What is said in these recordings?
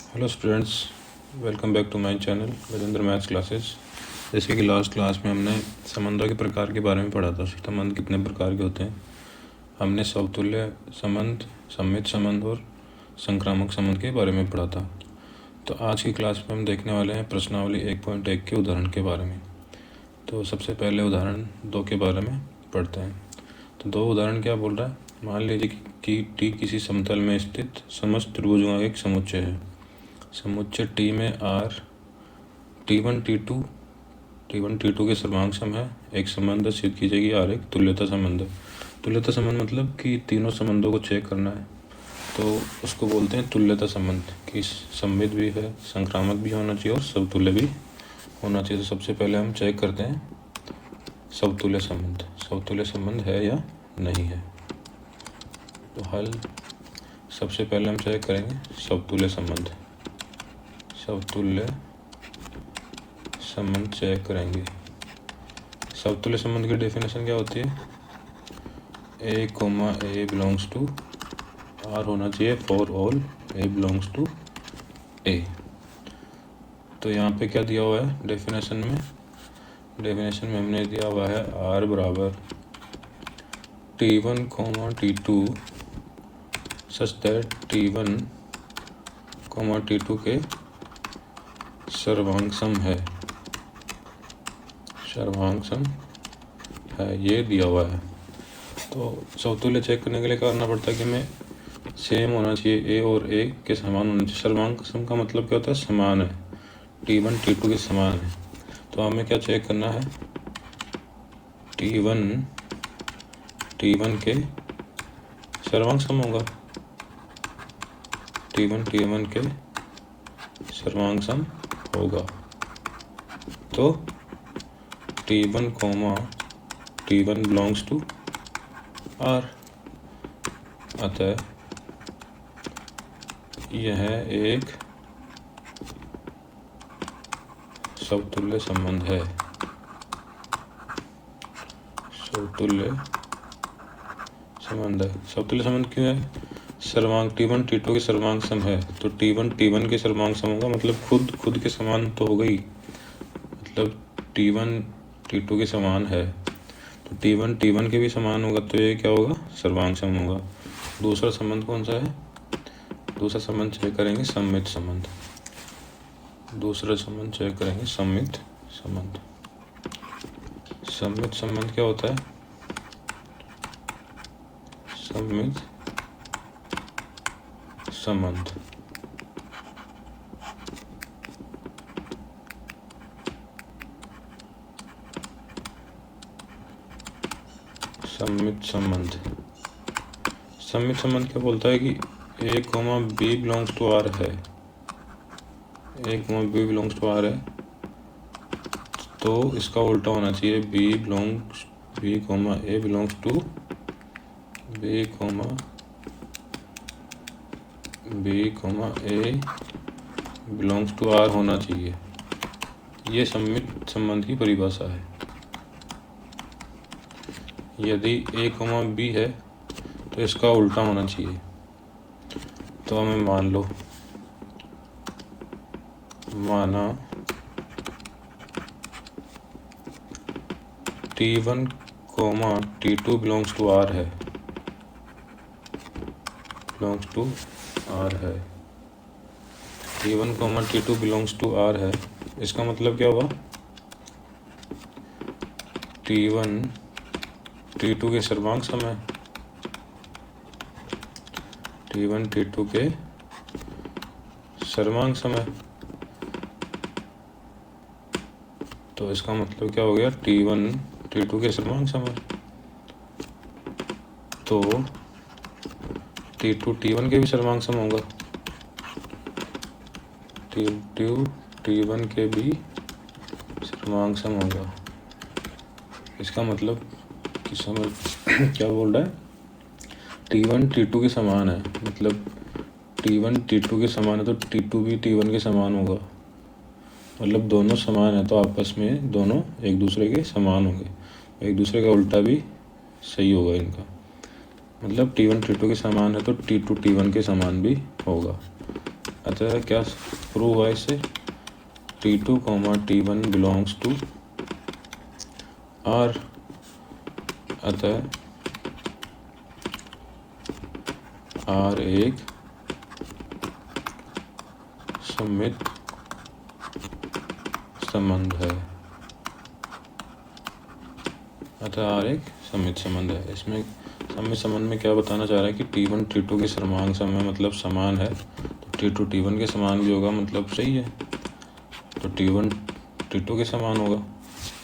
Hello students, welcome back to my channel Gajendra maths classes. जैसे कि last class में हमने संबंधों के प्रकार के बारे में पढ़ा था। संबंध कितने प्रकार के होते हैं। हमने समतुल्य संबंध, सममित संबंध और संक्रामक संबंध के बारे में पढ़ा था। तो आज की क्लास में हम देखने वाले हैं प्रश्नावली 1.1 के उदाहरण के बारे में। तो सबसे पहले उदाहरण 2 के बारे में पढ़ते हैं। तो 2 उदाहरण क्या बोल रहा है। मान लीजिए कि टी किसी समतल में स्थित समस्त त्रिभुजों का एक समुच्चय है। समुच्चय टी में आर T1 T2 के सर्वांग सम है। एक संबंध सिद्ध की जाएगी आर एक तुल्यता संबंध है। तुल्यता संबंध मतलब कि तीनों संबंधों को चेक करना है, तो उसको बोलते हैं तुल्यता संबंध। कि सममित भी है, संक्रामक भी होना चाहिए और समतुल्य भी होना चाहिए। तो सबसे पहले हम चेक करते हैं समतुल्य संबंध, समतुल्य संबंध है या नहीं है। तो हल सबसे पहले हम चेक करेंगे समतुल्य संबंध। समतुल्य संबंध चेक करेंगे। समतुल्य संबंध की डेफिनेशन क्या होती है। A, बिलोंग्स टू R होना चाहिए for all A belongs to A। तो यहाँ पे क्या दिया हुआ है डेफिनेशन में। डेफिनेशन में हमने दिया हुआ है R बराबर T1, T2 such that T1, T2 के सर्वांग सम है। सर्वांग सम है ये दिया हुआ है। तो समतुल्य चेक करने के लिए करना पड़ता है कि हमें सेम होना चाहिए, ए और ए के समान होना चाहिए। सर्वांग सम का मतलब क्या होता है, समान है। T1 T2 के समान है। तो हमें क्या चेक करना है, T1 के सर्वांग सम होगा। T1 के सर्वांग सम होगा। तो T1 बिलोंग्स टू R। अतः यह एक समतुल्य संबंध है। समतुल्य संबंध है। समतुल्य संबंध क्यों है। सर्वांग T1 T2 के सर्वांग सम है, तो T1 के सर्वांग सम होगा। मतलब खुद के समान तो होगा ही। मतलब T1 T2 के समान है तो T1 के भी समान होगा, तो ये क्या होगा, सर्वांग सम होगा। दूसरा संबंध कौन सा है। दूसरा संबंध चेक करेंगे सममित संबंध। दूसरा संबंध चेक करेंगे सममित संबंध। सममित संबंध क्या होता है। सममित संबंध सममित संबंध क्या बोलता है कि A, B belongs to R है। A, B belongs to R है, तो इसका उल्टा होना चाहिए A belongs to B, A belongs to R होना चाहिए। ये सममित संबंध की परिभाषा है। यदि A, B है तो इसका उल्टा होना चाहिए। तो हमें माना T1, T2 belongs to R है। T1, T2 belongs to R है। इसका मतलब क्या हुआ, T1 T2 के सर्वांग सम है। T1 T2 के सर्वांग सम है, तो इसका मतलब क्या हो गया, T1 T2 के सर्वांग सम है, तो T2 T1 के भी सर्वांग सम होगा। T2 T1 के भी सर्वांग सम होगा। इसका मतलब कि समझ क्या बोल रहा है, T1 T2 के समान है। मतलब T1 T2 के समान है तो T2 भी T1 के समान होगा। मतलब दोनों समान है तो आपस में दोनों एक दूसरे के समान होंगे। एक दूसरे का उल्टा भी सही होगा इनका। मतलब T1 T2 के समान है तो T2 T1 के समान भी होगा। अतः क्या प्रूव हुआ इससे, T2, T1 belongs to R, अतः R एक सममित संबंध है। अतः R एक सममित संबंध है। इसमें सममित संबंध में क्या बताना चाह रहा है कि T1 T2 के सर्वांग समय मतलब समान है, तो T2 T1 के समान भी होगा, मतलब सही है। तो T1 T2 के समान होगा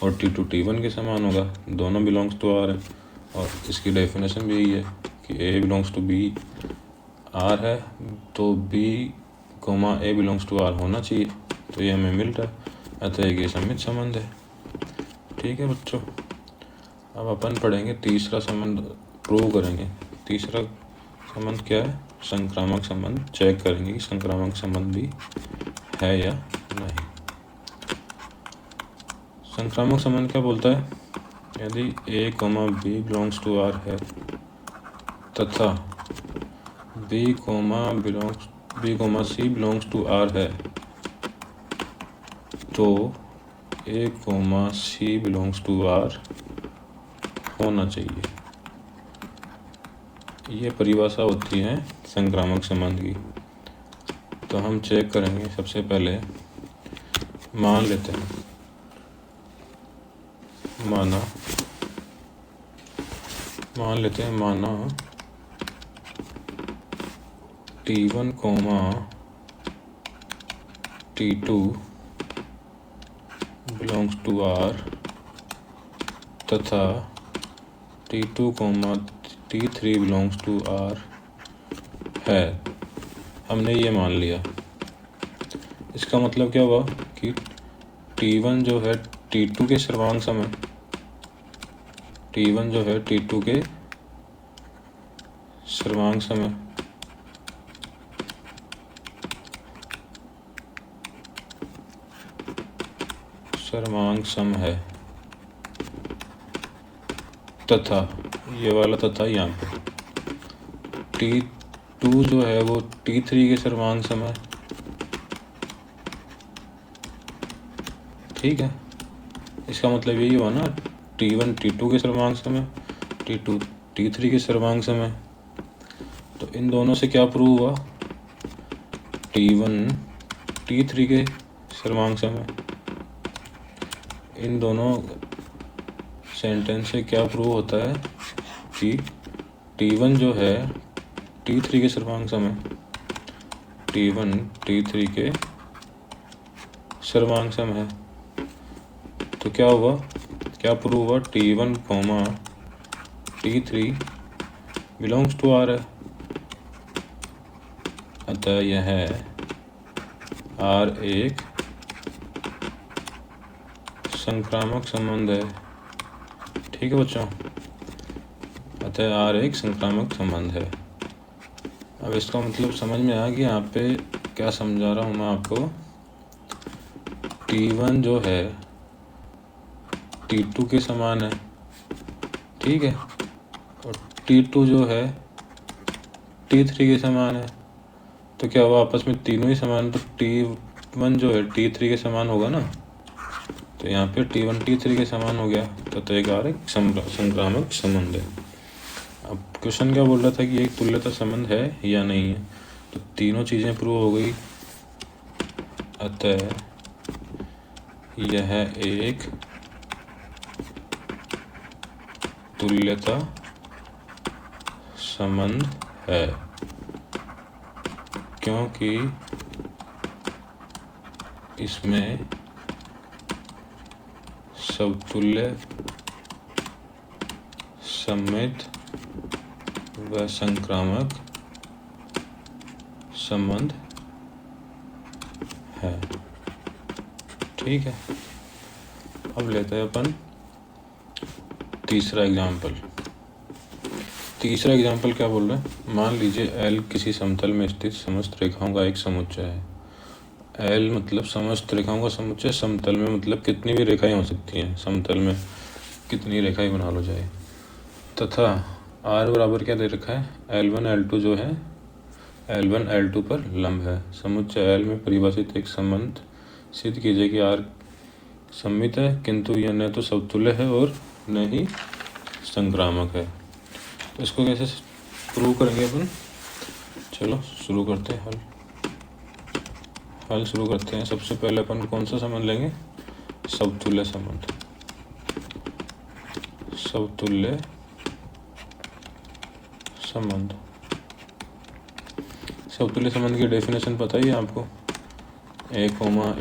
और T2 T1 के समान होगा, दोनों बिलोंग्स टू R है। और इसकी डेफिनेशन भी यही है कि A belongs to B R है, तो B A belongs to R होना चाहिए, तो ये हमें मिल रहा है। अतः ये सममित संबंध है। ठीक है बच्चों, अब अपन पढ़ेंगे तीसरा संबंध, प्रूव करेंगे। तीसरा संबंध क्या है, संक्रामक संबंध। चेक करेंगे कि संक्रामक संबंध भी है या नहीं। संक्रामक संबंध क्या बोलता है, यदि A, B belongs to R है तथा B, C belongs to R है, तो A, C belongs to R होना चाहिए। ये परिभाषा होती है संक्रामक संबंध की। तो हम चेक करेंगे, सबसे पहले मान लेते हैं, माना T1, T2 belongs to R तथा T2, T3 belongs to R है। हमने ये मान लिया। इसका मतलब क्या हुआ कि T1 जो है T2 के सर्वांग समय, T1 जो है T2 के सर्वांग समय सम है, तथा ये वाला तथा यहाँ पे T2 जो है वो T3 के सर्वांग सम है। ठीक है, इसका मतलब यही हुआ ना, T1 T2 के सर्वांग सम है, T2 T3 के सर्वांग सम है। तो इन दोनों से क्या प्रूव हुआ, T1 T3 के सर्वांग सम है। इन दोनों सेंटेंस से क्या प्रूव होता है कि T1 जो है T3 के सर्वांग सम है, T1 T3 के सर्वांग सम है। तो क्या हुआ, क्या प्रूव हुआ, T1, T3 belongs to R है। अतः यह R एक संक्रामक संबंध है। ठीक है बच्चों, अतः R एक संक्रामक संबंध है। अब इसका मतलब समझ में आया कि यहाँ पे क्या समझा रहा हूँ मैं आपको। T1 जो है T2 के समान है, ठीक है, और T2 जो है T3 के समान है। तो क्या हुआ, आपस में तीनों ही समान, तो T1 जो है T3 के समान होगा ना, तो यहाँ पे T1 T3 के समान हो गया, तो एक संक्रामक संबंध है। अब क्वेश्चन क्या बोल रहा था कि एक तुल्यता संबंध है या नहीं है, तो तीनों चीज़ें प्रूव हो गई। अतः यह एक तुल्यता संबंध है, क्योंकि इसमें समतुल्य, सममित व संक्रामक संबंध है। ठीक है, अब लेते हैं अपन तीसरा एग्जाम्पल। तीसरा एग्जाम्पल क्या बोल रहा है, मान लीजिए L किसी समतल में स्थित समस्त रेखाओं का एक समुच्चय है। L मतलब समस्त रेखाओं का समुच्चय, समतल में मतलब कितनी भी रेखाएं हो सकती हैं, समतल में कितनी रेखाएं बना लो जाए। तथा R बराबर क्या दे रखा है, L1 L2 जो है L1 L2 पर लंब है। समुच्चय L में परिभाषित एक संबंध सिद्ध कीजिए कि R सममित है, किंतु यह न तो समतुल्य है और न ही संक्रामक है। तो इसको कैसे प्रूव करेंगे अपन? चलो शुरू करते हैं। हल शुरू करते हैं। सबसे पहले अपन कौन सा संबंध लेंगे? समतुल्य संबंध। समतुल्य संबंध। समतुल्य संबंध की डेफिनेशन पता ही है आपको। A,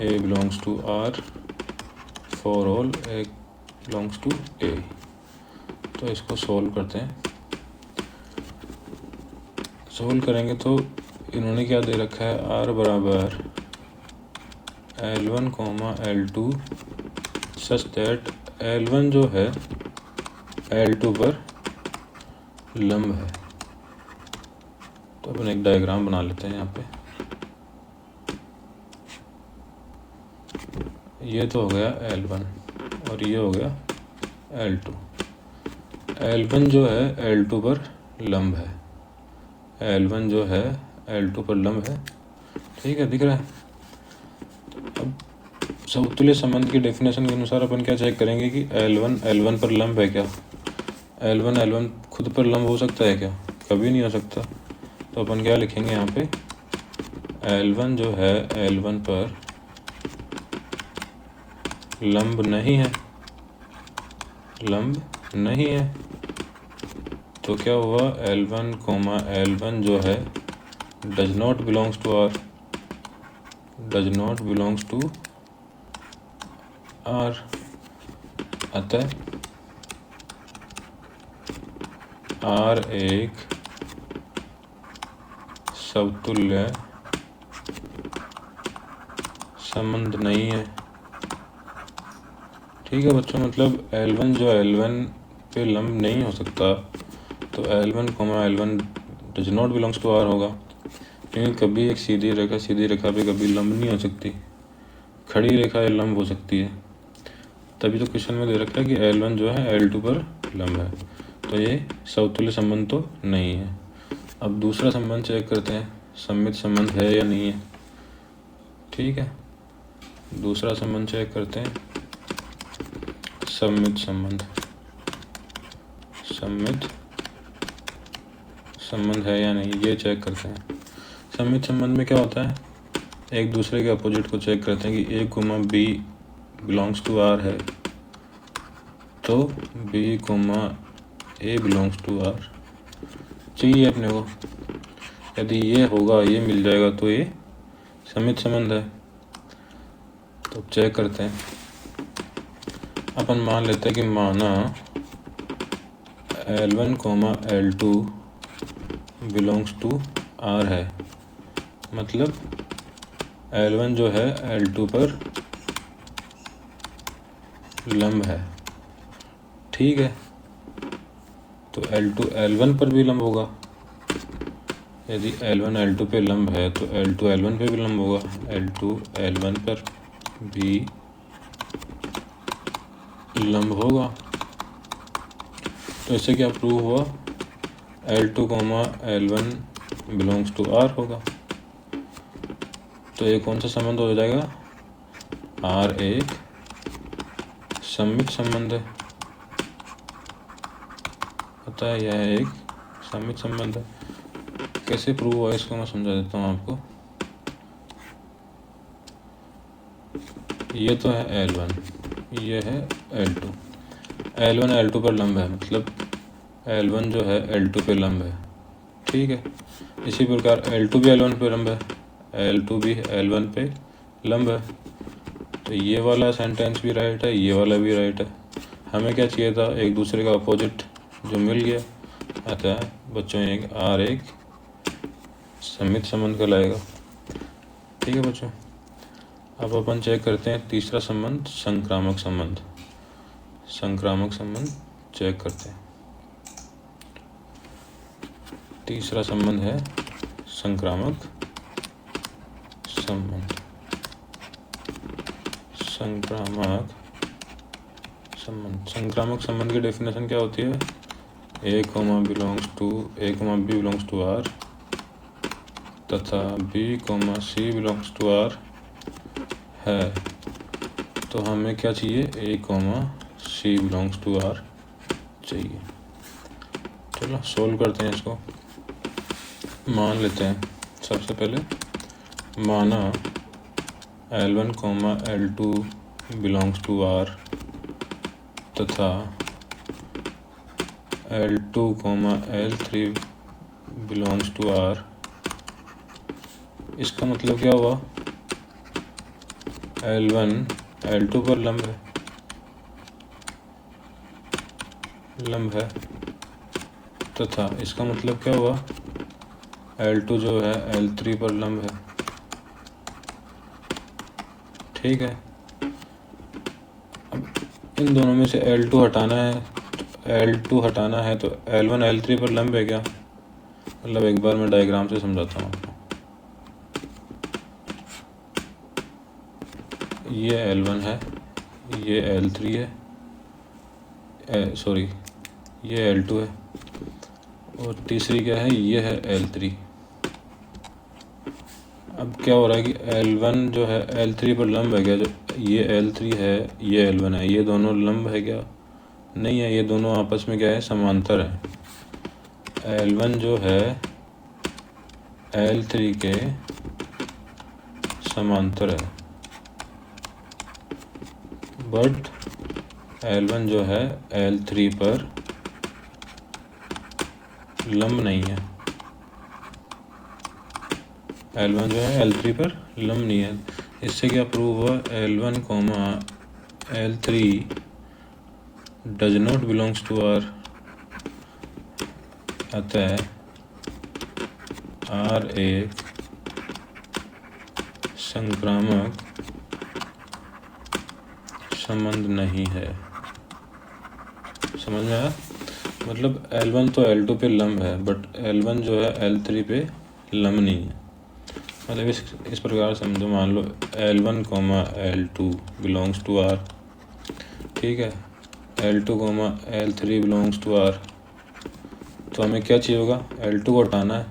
A belongs to R for all A belongs to A। तो इसको सोल्व करते हैं। सोल्व करेंगे तो इन्होंने क्या दे रखा है? R बराबर L1, L2 such that L1 जो है L2 पर लंब है। तो अपन एक डायग्राम बना लेते हैं यहाँ पे। ये तो हो गया L1 और ये हो गया L2। L1 जो है L2 पर लंब है। L1 जो है L2 पर लंब है। ठीक है, दिख रहा है। अब समतुल्य संबंध की डेफिनेशन के अनुसार अपन क्या चेक करेंगे कि L1 L1 पर लंब है क्या? L1 L1 खुद पर लंब हो सकता है क्या? कभी नहीं हो सकता। तो अपन क्या लिखेंगे यहाँ पे? L1 जो है L1 पर लंब नहीं है। लंब नहीं है तो क्या हुआ? L1, L1 जो है does not belongs to R। Does not belongs to R। अतः R एक समतुल्य संबंध नहीं है। ठीक है बच्चों, मतलब L1 जो L1 पे लंब नहीं हो सकता, तो L1, L1 does not belongs to R होगा। क्योंकि कभी एक सीधी रेखा पे कभी लंब नहीं हो सकती। खड़ी रेखा लंब हो सकती है। तभी तो क्वेश्चन में दे रखा है कि L1 जो है L2 पर लंब है। तो ये समतुल्य संबंध तो नहीं है। अब दूसरा संबंध चेक करते हैं, सममित संबंध है या नहीं है। ठीक है, दूसरा संबंध चेक करते हैं, सममित संबंध। सममित संबंध है या नहीं, ये चेक करते हैं। सममित संबंध में क्या होता है? एक दूसरे के अपोजिट को चेक करते हैं कि A, B belongs to R है तो B, A belongs to R चाहिए अपने को। यदि ये होगा, ये मिल जाएगा तो ये सममित संबंध है। तो चेक करते हैं। अपन मान लेते हैं कि माना L1, L2 belongs to R है। मतलब L1 जो है L2 पर लंब है। ठीक है, तो L2 L1 पर भी लंब होगा। यदि L1 L2 पे लंब है तो L2 L1 पे भी लंब होगा। L2 L1 पर भी लंब होगा। तो इससे क्या प्रूव हुआ? L2, L1 belongs to R होगा। तो ये कौन सा संबंध हो जाएगा? R एक सममित संबंध है। पता है, यह एक सममित संबंध है। कैसे प्रूव हुआ इसको मैं समझा देता हूँ आपको। ये तो है L1, ये है L2। L1 L2 पर लंब है, मतलब L1 जो है L2 पे लंब है। ठीक है, इसी प्रकार L2 भी L1 पे लंब है, L2 भी L1 पे लंब है। तो ये वाला सेंटेंस भी राइट है, ये वाला भी राइट है। हमें क्या चाहिए था? एक दूसरे का अपोजिट, जो मिल गया। अतः बच्चों एक R एक सममित संबंध कहलाएगा। ठीक है बच्चों, अब अपन चेक करते हैं तीसरा संबंध, संक्रामक संबंध। संक्रामक संबंध चेक करते हैं। तीसरा संबंध है संक्रामक संबंध। संक्रामक संबंध। संक्रामक संबंध की डेफिनेशन क्या होती है? A, B belongs to R तथा B, C belongs to R है, तो हमें क्या चाहिए? A, C belongs to R चाहिए। चलो सोल्व करते हैं इसको। मान लेते हैं सबसे पहले, माना L1, L2 belongs to R तथा L2, L3 belongs to R। इसका मतलब क्या हुआ? L1 L2 पर लंब है तथा इसका मतलब क्या हुआ? L2 जो है L3 पर लंब है। ठीक है, अब इन दोनों में से L2 हटाना है, तो L1 L3 पर लंब है क्या? मतलब एक बार मैं डायग्राम से समझाता हूँ आपको। ये L1 है, ये L3 है, ये L2 है, और तीसरी क्या है? ये है L3। अब क्या हो रहा है कि L1 जो है L3 पर लंब है क्या? जो ये L3 है, ये L1 है, ये दोनों लंब है क्या? नहीं है, ये दोनों आपस में क्या है? समांतर है। L1 जो है L3 के समांतर है, बट L1 जो है L3 पर लंब नहीं है। L1 जो है L3 पर लंब नहीं है। इससे क्या प्रूव हुआ? L1, L3 does not belongs to R। अतः R एक संक्रामक संबंध नहीं है। समझ में आया? मतलब L1 तो L2 पे लंब है, बट L1 जो है L3 पे लंब नहीं है। मतलब इस प्रकार समझो, मान लो L1, L2 belongs to R। ठीक है, L2, L3 belongs to R, तो हमें क्या चाहिए होगा? L2 को हटाना है,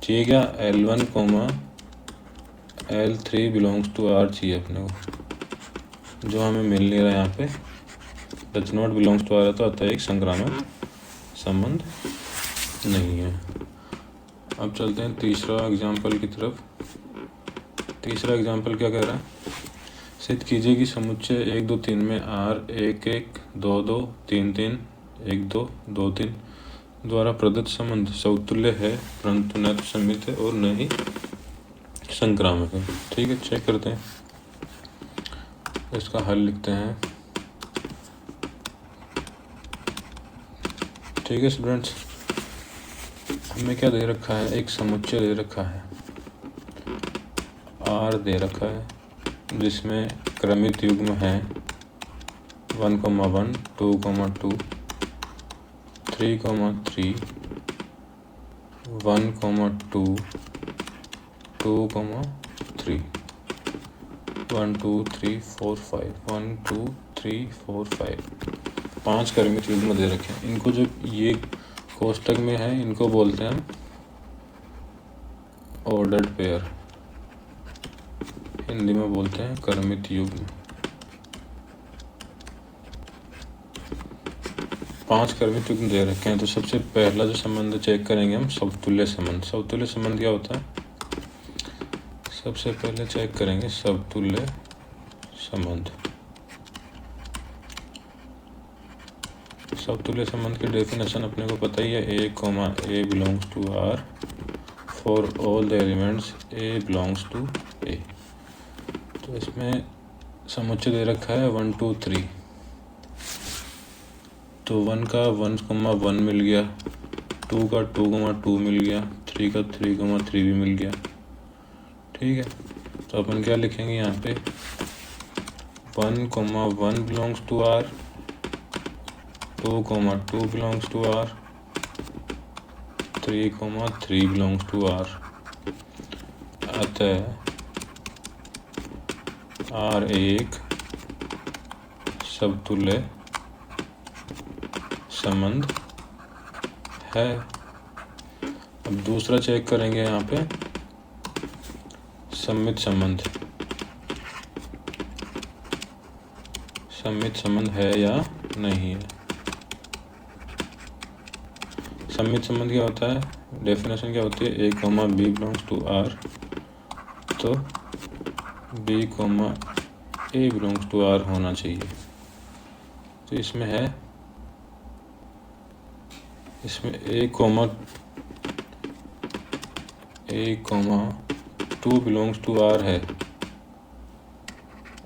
चाहिए क्या? L1, L3 belongs to R चाहिए अपने को, जो हमें मिल नहीं रहा यहाँ पे। Does not belongs to R है, तो अतः एक संक्रामक संबंध नहीं है। अब चलते हैं तीसरा एग्जाम्पल की तरफ। तीसरा एग्जाम्पल क्या कह रहा है? सिद्ध कीजिए कि समुच्चय 1, 2, 3 में R 1, 1, 2, 2, 3, 3, 1, 2, 2, 3 द्वारा प्रदत्त संबंध समतुल्य है, परंतु न तो सममित है और न ही संक्रामक है। ठीक है, चेक करते हैं, इसका हल लिखते हैं। ठीक है स्टूडेंट्स, हमें क्या दे रखा है? एक समुच्चय दे रखा है, R दे रखा है, जिसमें क्रमित युग्म है 1, 1, 2, 2, 3, 3, 1, 2, 2, 3, 1, 2, 3, 4, 5, 1, 2, 3, 4, 5 5 क्रमित युग्म दे रखे हैं। इनको जो ये कोष्टक में है, इनको बोलते हैं ऑर्डर्ड पेयर, हिंदी में बोलते हैं क्रमित युग्म। 5 क्रमित युग्म दे रखे हैं। तो सबसे पहला जो संबंध चेक करेंगे हम, समतुल्य संबंध। समतुल्य संबंध क्या होता है? सबसे पहले चेक करेंगे समतुल्य संबंध। समतुल्य संबंध की डेफिनेशन अपने को पता ही है, A, belongs to R for all the elements A belongs to A। तो इसमें समुच्चय दे रखा है 1, 2, 3। तो 1 का 1, 1 मिल गया, 2 का 2, 2 मिल गया, 3 का 3, 3 भी मिल गया। ठीक है, तो अपन क्या लिखेंगे यहाँ पे? 1, 1 belongs to R, 2, 2 belongs to R, 3, 3 belongs to R। अतः R एक समतुल्य संबंध है। अब दूसरा चेक करेंगे यहाँ पे, सम्मित संबंध है या नहीं है। सम्मित संबंध क्या होता है, डेफिनेशन क्या होती है, A comma B belongs to R, तो B comma A belongs to R होना चाहिए। तो इसमें A comma 2 belongs to R है,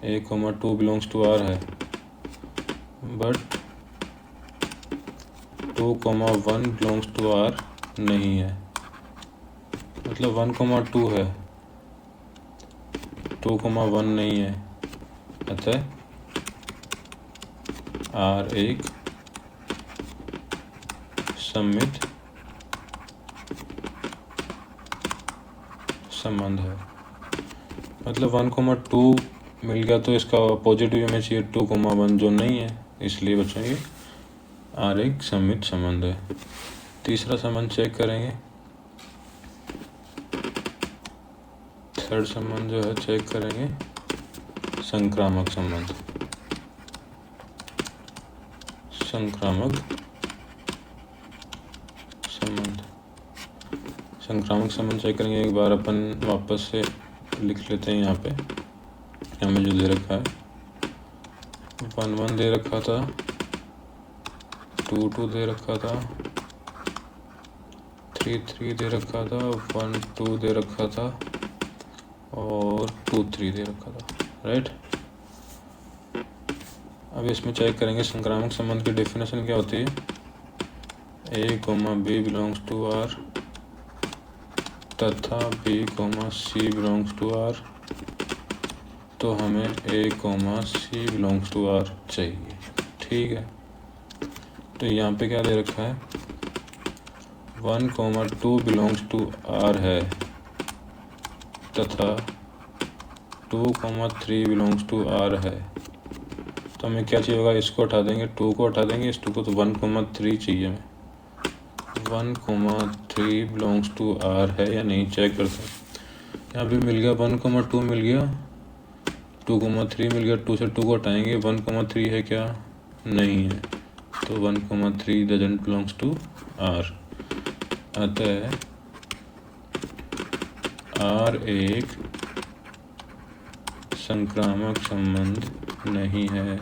A comma 2 belongs to R है, but 2 comma 1 belongs to R नहीं है। मतलब 1 कॉमा 2 है, 2 कॉमा 1 नहीं है, अतः आर एक सम्मित संबंध है। मतलब 1,2 मिल गया तो इसका पॉजिटिव में चाहिए 2,1 जो नहीं है, इसलिए बच्चों ये आर एक सम्मित संबंध है। तीसरा संबंध चेक करेंगे, थर्ड संबंध जो है चेक करेंगे, संक्रामक संबंध। संक्रामक संबंध चेक करेंगे। एक बार अपन वापस से लिख लेते हैं। यहाँ पे हमें जो दे रखा है 1,1 दे रखा था, 2,2 दे रखा था, 3,3 दे रखा था, 1,2 दे रखा था और 2,3 दे रखा था, राइट। अब इसमें चेक करेंगे संक्रामक संबंध की डेफिनेशन क्या होती है, A comma B belongs to R तथा B comma C belongs to R, तो हमें A comma C belongs to R चाहिए। ठीक है, तो यहाँ पे क्या दे रखा है, 1,2 बिलोंग्स टू आर है तथा 2,3 बिलोंग्स टू आर है। तो हमें क्या चाहिए होगा, इसको हटा देंगे, 2 को हटा देंगे, इस 2 को, तो 1,3 चाहिए हमें। 1,3 बिलोंग्स टू आर है या नहीं चेक करते हैं। यहाँ पे मिल गया 1,2 मिल गया, 2,3 मिल गया, 2 से 2 को हटाएंगे, 1,3 है क्या, नहीं है, तो 1,3 डजंट बिलोंग्स टू आर। अतः आर एक संक्रामक संबंध नहीं है,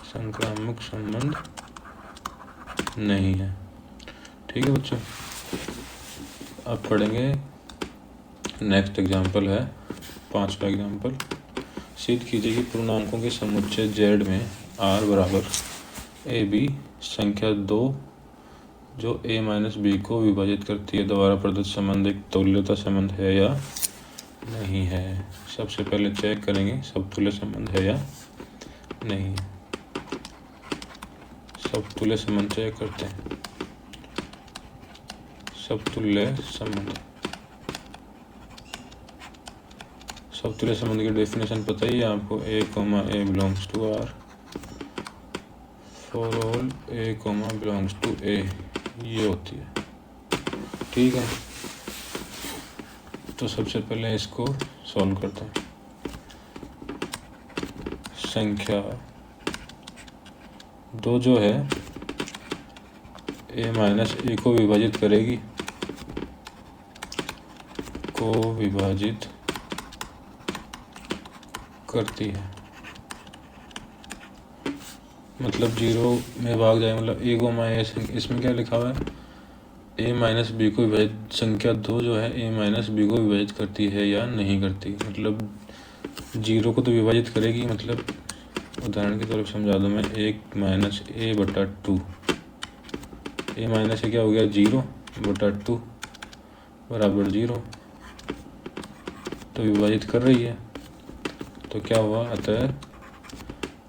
संक्रामक संबंध नहीं है। ठीक है बच्चों, अब पढ़ेंगे नेक्स्ट एग्जाम्पल है 5वां एग्जाम्पल। सिद्ध कीजिए कि पूर्णांकों के समुच्चय जेड में आर बराबर ए बी संख्या 2 जो ए माइनस बी को विभाजित करती है द्वारा प्रदत्त संबंध एक तुल्यता संबंध है या नहीं है। सबसे पहले चेक करेंगे समतुल्य संबंध है या नहीं है। समतुल्य संबंध चेक करते हैं। समतुल्य संबंध की डेफिनेशन पता ही है आपको, A comma A belongs to R for all A comma belongs to A, ये होती है। ठीक है, तो सबसे पहले इसको सॉल्व करते हैं। संख्या 2 जो है ए माइनस ए को विभाजित करेगी, को विभाजित करती है, मतलब 0 में भाग जाए, मतलब ए को माइनस, इसमें क्या लिखा हुआ है, ए माइनस बी को विभाजित, संख्या 2 जो है ए माइनस बी को विभाजित करती है या नहीं करती। मतलब 0 को तो विभाजित करेगी, मतलब उदाहरण की तरफ समझा दूँ मैं, 1 माइनस ए बटा 2, ए माइनस ए क्या हो गया 0 बटा 2 बराबर 0, तो विभाजित कर रही है, तो क्या हुआ, अतः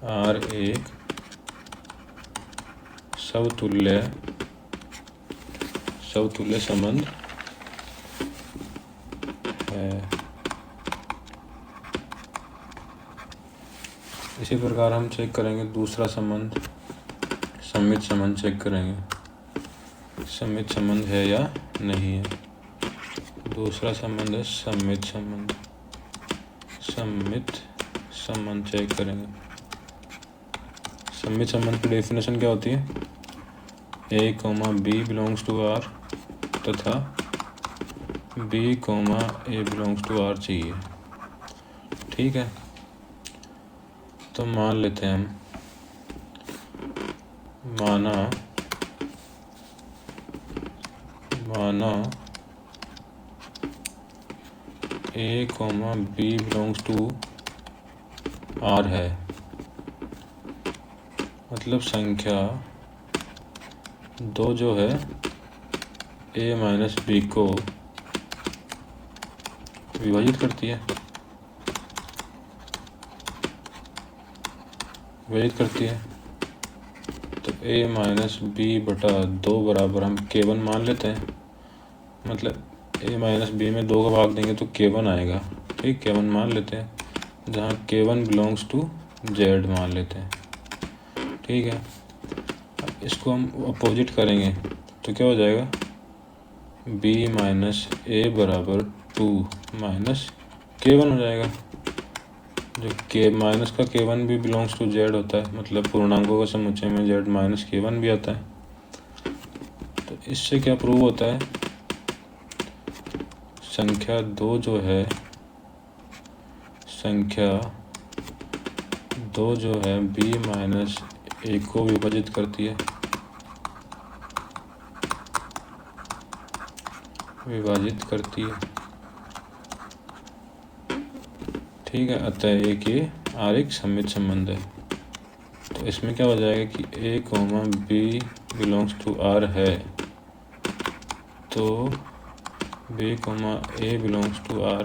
आर एक समतुल्य संबंध है। इसी प्रकार हम चेक करेंगे दूसरा संबंध, सम्मित संबंध चेक करेंगे, सम्मित संबंध है या नहीं है। दूसरा संबंध है सममित संबंध। सममित संबंध चेक करेंगे। सममित संबंध की डेफिनेशन क्या होती है? A comma B belongs to R तथा B comma A belongs to R चाहिए। ठीक है, तो मान लेते हैं हम, माना A comma B belongs to R है, मतलब संख्या 2 जो है ए माइनस बी को विभाजित करती है, तो ए माइनस बी बटा 2 बराबर हम K1 मान लेते हैं। मतलब ए माइनस बी में 2 का भाग देंगे तो K1 आएगा। ठीक, K1 मान लेते हैं, जहाँ K1 बिलोंग्स टू Z मान लेते हैं। ठीक है, इसको हम अपोजिट करेंगे तो क्या हो जाएगा? b माइनस ए बराबर 2 माइनस K1 हो जाएगा। जो K माइनस का K1 भी बिलोंग्स टू Z होता है, मतलब पूर्णांकों का समुच्चय में Z माइनस K1 भी आता है। तो इससे क्या प्रूव होता है? संख्या 2 जो है b माइनस ए को विभाजित करती है, ठीक है। अतः एक ये आर एक सममित संबंध है। तो इसमें क्या हो जाएगा कि A comma B belongs to R है, तो B comma A belongs to R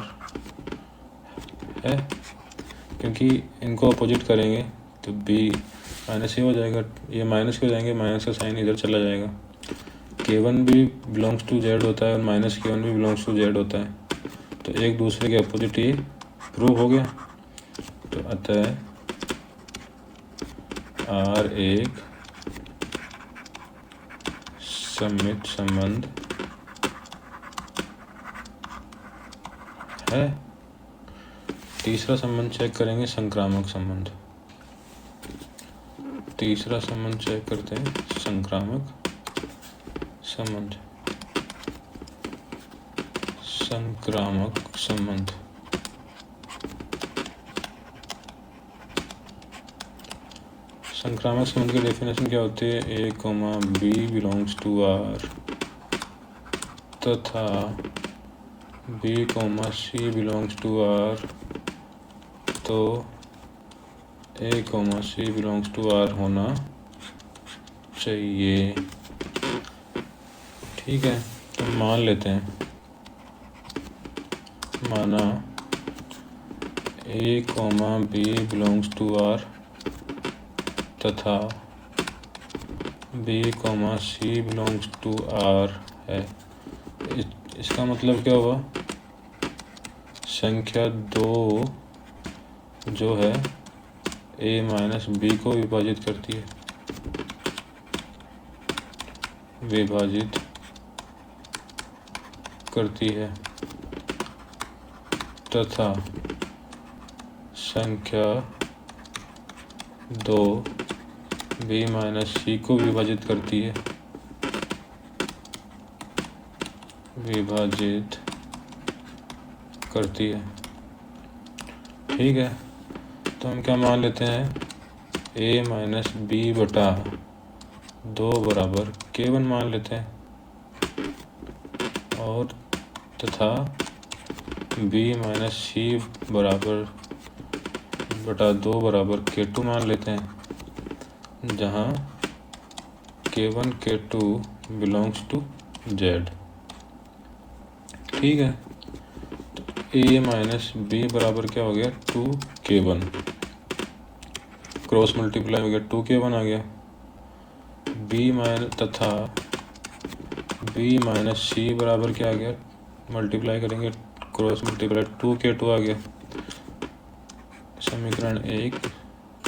है। क्योंकि इनको अपोजिट करेंगे तो बी माइनस ए हो जाएगा, ये माइनस के हो जाएंगे, माइनस का साइन इधर चला जाएगा। K1 भी बिलोंग्स टू Z होता है और माइनस K1 भी बिलोंग्स टू Z होता है, तो एक दूसरे के अपोजिट ये प्रूव हो गया। तो अतः R एक सममित संबंध है। तीसरा संबंध चेक करेंगे, संक्रामक संबंध। तीसरा संबंध चेक करते हैं, संक्रामक संबंध। संक्रामक संबंध की डेफिनेशन क्या होती है? A comma B belongs to R तथा B comma C belongs to R, तो A comma C belongs to R होना चाहिए। ठीक है, तो मान लेते हैं, माना A comma B belongs to R तथा B comma C belongs to R है। इसका मतलब क्या हुआ? संख्या 2 जो है ए माइनस बी को विभाजित करती है, तथा संख्या 2 बी माइनस सी को विभाजित करती है, ठीक है। तो हम क्या मान लेते हैं? ए माइनस बी बटा 2 बराबर K1 मान लेते हैं, और तथा b माइनस सी बटा 2 बराबर K2 मान लेते हैं, जहाँ K1 K2 belongs to Z। ठीक है, तो a माइनस बी बराबर क्या हो गया? 2K1, क्रॉस मल्टीप्लाई हो गया, 2K1 आ गया। तथा b माइनस सी बराबर क्या आ गया? मल्टीप्लाई करेंगे, क्रॉस मल्टीप्लाई, 2K2 आ गया। समीकरण 1,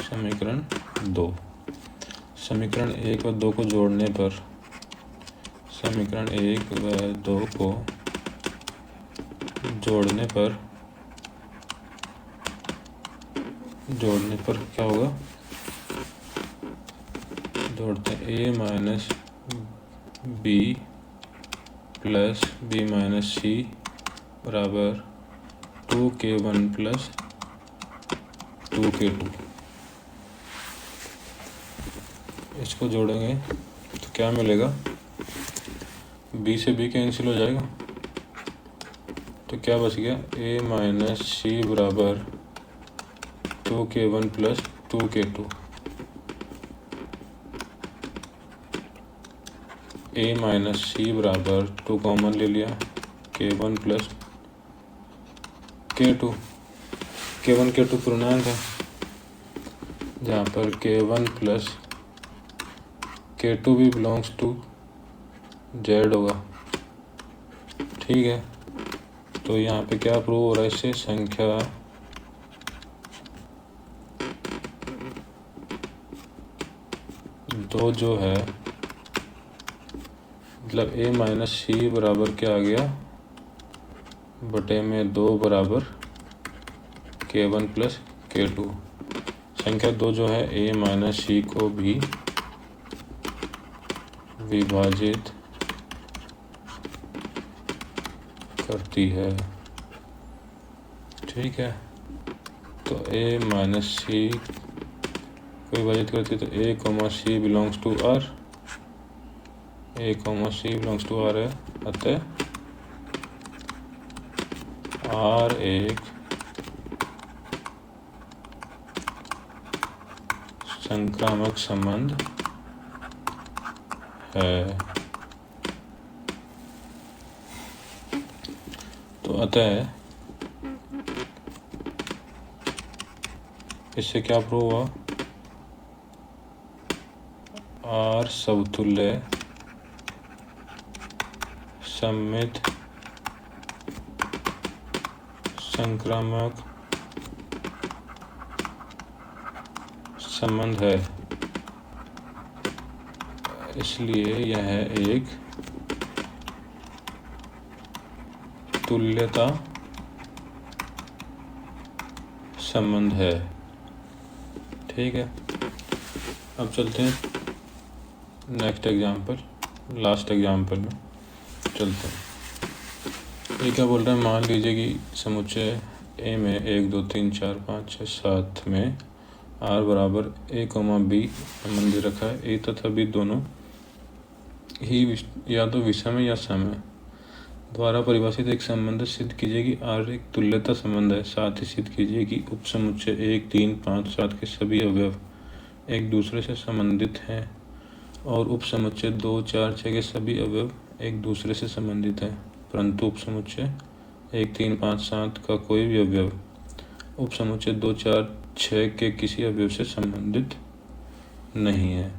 समीकरण 2। समीकरण 1 व 2 को जोड़ने पर समीकरण 1 व 2 को जोड़ने पर क्या होगा, जोड़ते हैं a minus B plus B minus C बराबर 2k1 प्लस 2k2। इसको जोड़ेंगे तो क्या मिलेगा, b से b कैंसिल हो जाएगा, तो क्या बच गया, a माइनस सी बराबर 2k1 plus 2k2। a minus C बराबर 2 कॉमन ले लिया, k1 plus k2। k1 k2 पूर्णांक है, जहाँ पर k1 प्लस k2 भी बिलोंग्स टू z होगा। ठीक है, तो यहाँ पे क्या प्रूव हो रहा है, इससे संख्या दो जो है, मतलब a माइनस सी बराबर क्या आ गया, बटे में 2 बराबर k1 प्लस k2। संख्या दो जो है a माइनस सी को भी विभाजित करती है। ठीक है, तो a माइनस सी को विभाजित करती है, तो a comma C belongs to r, a comma C belongs to r है, अतः r एक संक्रामक संबंध है। तो अतः इससे क्या प्रूव हुआ, R समतुल्य सममित संक्रामक संबंध है, इसलिए यह एक तुल्यता संबंध है। ठीक है, अब चलते हैं नेक्स्ट एग्जाम्पल, लास्ट एग्जाम्पल में चलते हैं। ये क्या बोल रहा है, मान लीजिए कि समुच्चय ए में 1 2 3 4 5 6 7 में r बराबर a कॉमा b संबंधी रखा है। a तथा b दोनों ही या तो विषम है या सम है। द्वारा परिभाषित एक संबंध सिद्ध कीजिए कि r एक तुल्यता संबंध है। साथ ही सिद्ध कीजिए कि उपसमुच्चय 1 3 5 7 के सभी अवयव एक दूसरे से संबंधित हैं और उपसमुच्चय 2 4 6 के सभी अवयव एक दूसरे से संबंधित हैं, परंतु उपसमुच्चय 1 3 5 7 का कोई भी अवयव उपसमुच्चय 2 4 6 के किसी अवयव से संबंधित नहीं है।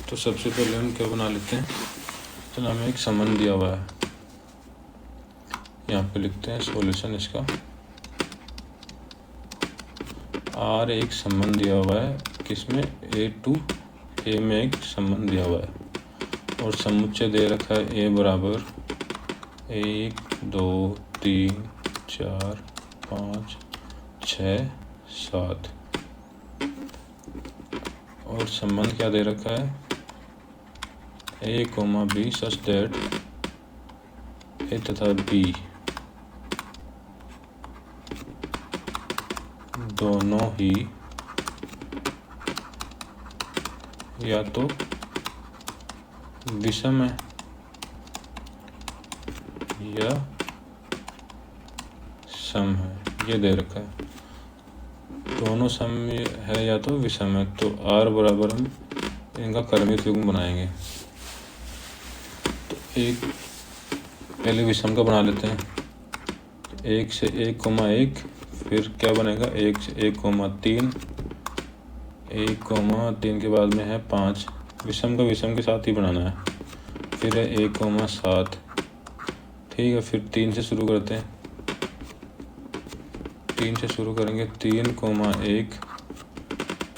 तो सबसे पहले हम क्या बना लेते हैं, तो हमें एक संबंध दिया हुआ है, यहाँ पे लिखते हैं सॉल्यूशन इसका। R एक संबंध दिया हुआ है, किसमें, A में एक संबंध दिया हुआ है और समुच्चय दे रखा है A बराबर 1 2 3 4 5 6 7 और संबंध क्या दे रखा है, A comma B such that A तथा B दोनों ही या तो विषम है या सम है, ये दे रखा है। दोनों सम है या तो विषम है, तो R बराबर हम इनका कर्मित युग्म बनाएंगे। तो एक पहले विषम का बना लेते हैं, 1 से 1 कोमा 1, फिर क्या बनेगा 1 से 1 कोमा 3, 1 कोमा 3 के बाद में है 5, विषम का विषम के साथ ही बनाना है, फिर है 1 कोमा 7। ठीक है, फिर 3 से शुरू करते हैं, 3 से शुरू करेंगे, 3 कोमा 1,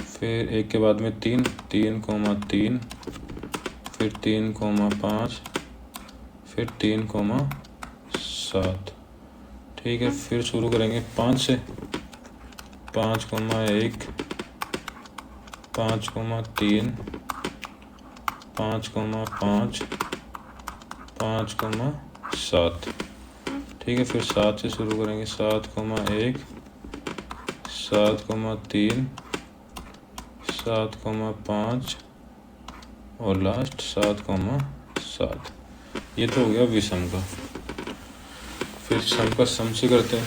फिर 1 के बाद में 3, 3 कोमा 3, फिर 3 कोमा 5, फिर 3 कोमा 7। ठीक है, फिर शुरू करेंगे 5 से। 5,1, 5,3, 5,5, 5,7। ठीक है, फिर 7 से शुरू करेंगे। 7,1, 7,3, 7,5 और लास्ट 7,7। ये तो हो गया विषम का। फिर सम का सम से करते हैं।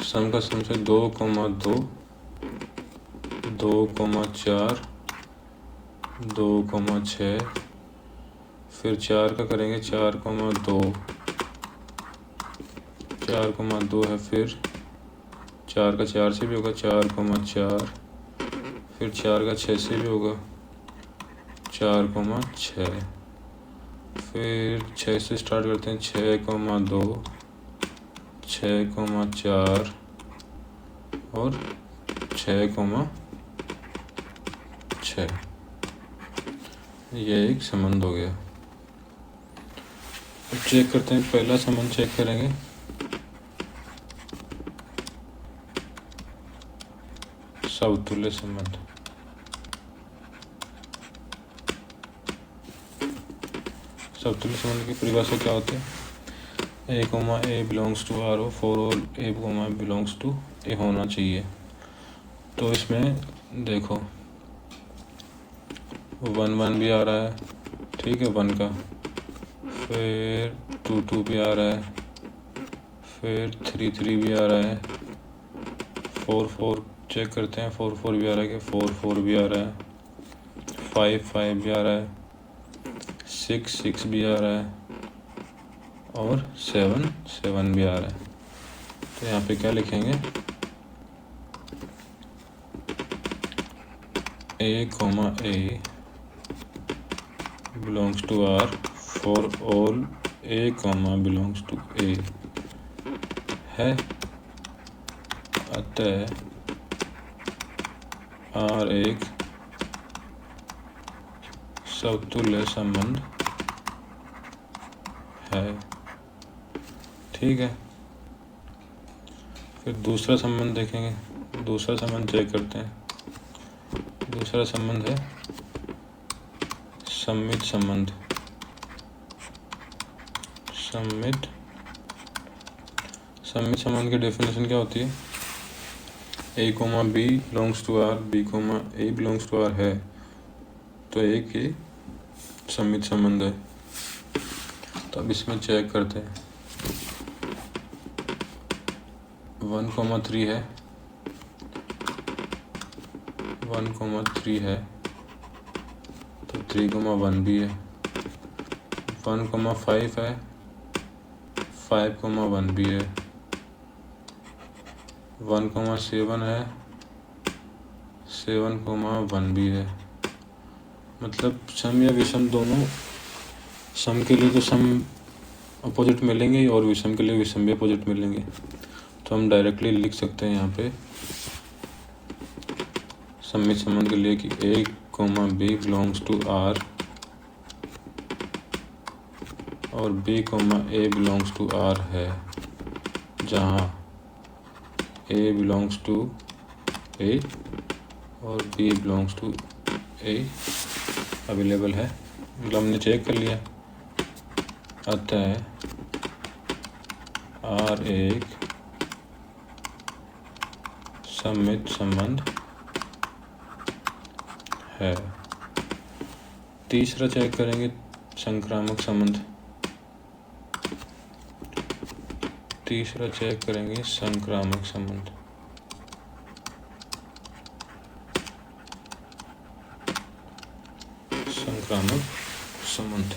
सम का सम से 2,2, 2,4, 2,6। फिर 4 का करेंगे 4,2, 4,2 है। फिर 4 का 4 से भी होगा 4,4। फिर 4 का 6 से भी होगा 4,6। फिर 6 से स्टार्ट करते हैं। 6,2, 6,4 और 6,6। ये एक संबंध हो गया। अब चेक करते हैं, पहला संबंध चेक करेंगे। समतुल्य संबंध। समतुल्य संबंध की परिभाषा क्या होती है? A, A belongs to R हो, for all A, belongs to A होना चाहिए। तो इसमें देखो 1 भी आ रहा है, ठीक है, 1 का। फिर 2 भी आ रहा है। फिर 3 भी आ रहा है। 4 चेक करते हैं। 4 भी आ रहा है कि 4 भी आ रहा है। 5 भी आ रहा है। 6 भी आ रहा है और 7 भी आ रहा है। तो यहाँ पे क्या लिखेंगे? A, belongs to R, for all A, belongs to A है। अतः R एक समतुल्य संबंध है। ठीक है, फिर दूसरा संबंध देखेंगे। दूसरा संबंध चेक करते हैं। दूसरा संबंध है सममित संबंध। सममित संबंध की डेफिनेशन क्या होती है? A, B belongs to R, B, A belongs to R है तो एक ही सममित संबंध है। तो अब इसमें चेक करते हैं। 1,3 है, 1,3 है तो 3,1 भी है। 1,5 है, 5,1 भी है। 1,7 है, 7,1 भी है। मतलब सम या विषम दोनों, सम के लिए तो सम अपोजिट मिलेंगे और विषम के लिए विषम भी अपोजिट मिलेंगे। तो हम डायरेक्टली लिख सकते हैं यहाँ पे सममित संबंध के लिए कि A, B belongs to R और B, A belongs to R है, जहाँ A बिलोंग्स टू A और B belongs to A available है। मतलब हमने चेक कर लिया। अतः R एक सममित संबंध है। तीसरा चेक करेंगे संक्रामक संबंध। तीसरा चेक करेंगे संक्रामक संबंध। संक्रामक संबंध।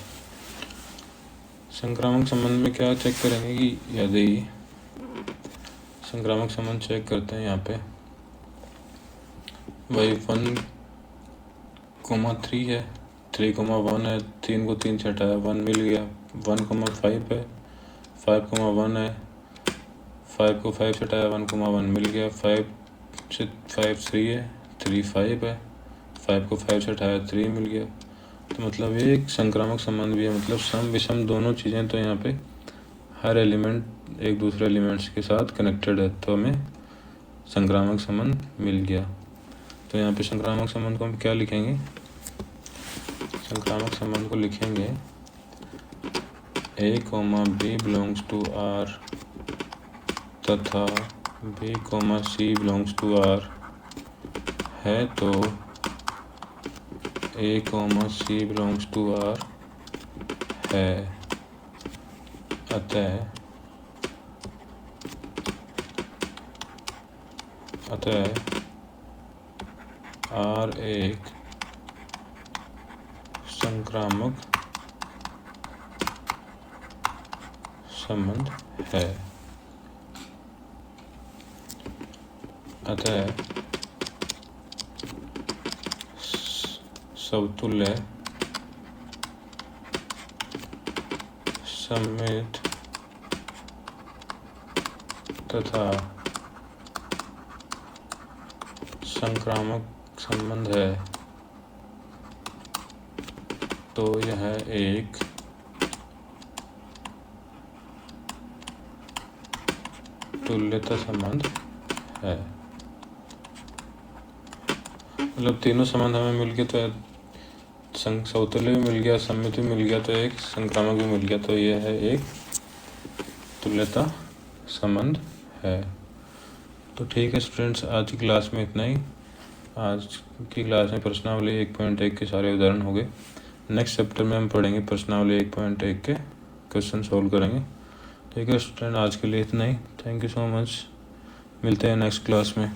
संक्रामक संबंध में क्या चेक करेंगे कि यदि संक्रामक संबंध चेक करते हैं यहाँ पे, भाई 1,3 है, 3,1 है, 3 को 3 से हटाया 1 मिल गया। 1,5 है, 5,1 है, 5 को 5 से हटाया 1,1 मिल गया। 5 से 5 3 है, 3 5 है, 5 को 5 से हटाया 3 मिल गया। तो मतलब ये एक संक्रामक संबंध भी है। मतलब सम विषम दोनों चीज़ें तो यहाँ पे हर एलिमेंट एक दूसरे एलिमेंट्स के साथ कनेक्टेड है, तो हमें संक्रामक संबंध मिल गया। तो यहाँ पे संक्रामक संबंध को हम क्या लिखेंगे? संक्रामक संबंध को लिखेंगे A, B belongs to R तथा B, C belongs to R है, तो A, C belongs to R है, अतः R एक संक्रामक संबंध है। अतः समतुल्य सममित तथा संक्रामक संबंध है। तो यह एक तुल्यता संबंध है। मतलब तीनों संबंध हमें मिल गए, तो समतुल्य भी मिल गया, सममित भी मिल गया, तो एक संक्रामक भी मिल गया, तो यह है एक तुल्यता संबंध है। तो ठीक है स्टूडेंट्स, आज की क्लास में इतना ही। आज की क्लास में प्रश्नावली 1.1 के सारे उदाहरण हो गए। नेक्स्ट चैप्टर में हम पढ़ेंगे प्रश्नावली 1.1 के क्वेश्चन सॉल्व करेंगे। ठीक है स्टूडेंट, आज के लिए इतना ही। थैंक यू सो मच, मिलते हैं नेक्स्ट क्लास में।